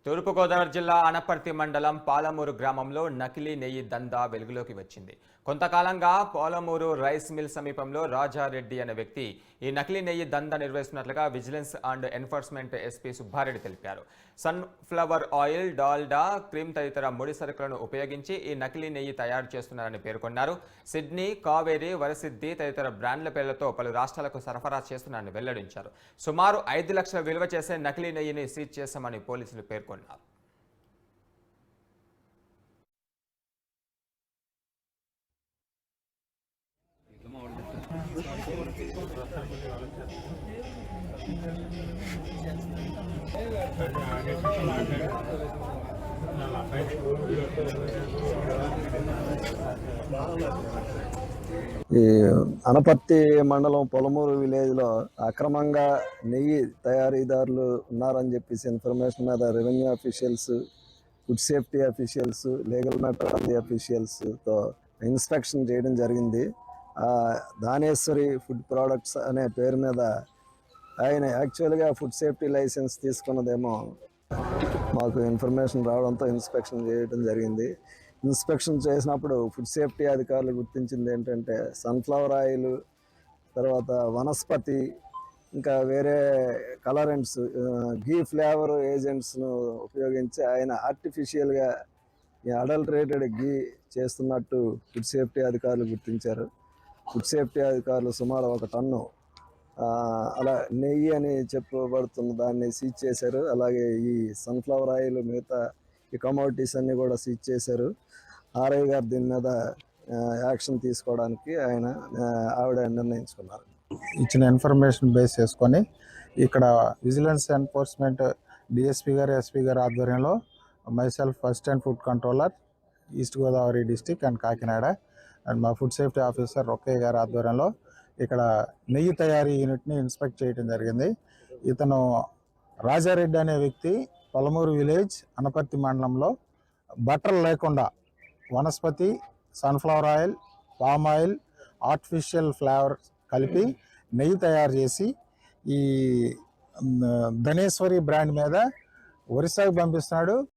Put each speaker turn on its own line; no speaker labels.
తూర్పుగోదావరి జిల్లా అనపర్తి మండలం పాలమూరు గ్రామంలో నకిలీ నెయ్యి దందా వెలుగులోకి వచ్చింది. కొంతకాలంగా పాలమూరు రైస్ మిల్ సమీపంలో రాజారెడ్డి అనే వ్యక్తి ఈ నకిలీ నెయ్యి దందా నిర్వహిస్తున్నట్లుగా vigilance and enforcement SP Subba Reddy తెలిపారు. సన్ఫ్లవర్ ఆయిల్, డాల్డా, క్రీమ్ తదితర ముడి సరుకులను ఉపయోగించి ఈ నకిలీ నెయ్యి తయారు చేస్తున్నారని పేర్కొన్నారు. సిడ్నీ, కావేరి, వరసిద్ధి తదితర బ్రాండ్ల పేర్లతో పలు రాష్ట్రాలకు సరఫరా చేస్తున్నారని వెల్లడించారు. సుమారు 5 లక్షల విలువ చేసే నకిలీ నెయ్యిని సీజ్ చేశామని పోలీసులు పేర్కొన్నారు.
ఈ అనపర్తి మండలం పొలమూరు విలేజ్లో అక్రమంగా నెయ్యి తయారీదారులు ఉన్నారని చెప్పేసి ఇన్ఫర్మేషన్ మీద revenue officials, food safety officials, legal metrology అఫీషియల్స్తో ఇన్స్పెక్షన్ చేయడం జరిగింది. దానేశ్వరి ఫుడ్ ప్రోడక్ట్స్ అనే పేరు మీద ఆయన యాక్చువల్గా ఫుడ్ సేఫ్టీ లైసెన్స్ తీసుకున్నదేమో మాకు ఇన్ఫర్మేషన్ రావడంతో ఇన్స్పెక్షన్ చేయడం జరిగింది. ఇన్స్పెక్షన్ చేసినప్పుడు ఫుడ్ సేఫ్టీ అధికారులు గుర్తించింది ఏంటంటే సన్ఫ్లవర్ ఆయిల్, తర్వాత వనస్పతి, ఇంకా వేరే కలరెంట్స్, ఘీ ఫ్లేవర్ ఏజెంట్స్ను ఉపయోగించి ఆయన ఆర్టిఫిషియల్గా అడల్టరేటెడ్ ఘీ చేస్తున్నట్టు ఫుడ్ సేఫ్టీ అధికారులు గుర్తించారు. ఫుడ్ సేఫ్టీ అధికారులు సుమారు 1 టన్ను అలా నెయ్యి అని చెప్పబడుతున్న దాన్ని సీజ్ చేశారు. అలాగే ఈ సన్ఫ్లవర్ ఆయిల్, మిగతా ఈ కమోడిటీస్ అన్నీ కూడా సీజ్ చేశారు. ఆర్ఐ గారు దీని మీద యాక్షన్ తీసుకోవడానికి ఆవిడ నిర్ణయించుకున్నారు.
ఇచ్చిన ఇన్ఫర్మేషన్ బేస్ చేసుకొని ఇక్కడ విజిలెన్స్ ఎన్ఫోర్స్మెంట్ డిఎస్పీ గారు, ఎస్పీ గారు ఆధ్వర్యంలో myself first and food controller east Godavari district and Kakinada and మా ఫుడ్ సేఫ్టీ ఆఫీసర్ రొక్కయ్య గారి ఆధ్వర్యంలో ఇక్కడ నెయ్యి తయారీ యూనిట్ని ఇన్స్పెక్ట్ చేయడం జరిగింది. ఇతను రాజారెడ్డి అనే వ్యక్తి పొలమూరు విలేజ్ అనపర్తి మండలంలో బటర్ లేకుండా వనస్పతి, sunflower oil, palm oil, artificial flavour కలిపి నెయ్యి తయారు చేసి ఈ ధనేశ్వరి బ్రాండ్ మీద ఒరిస్సాకు పంపిస్తున్నాడు.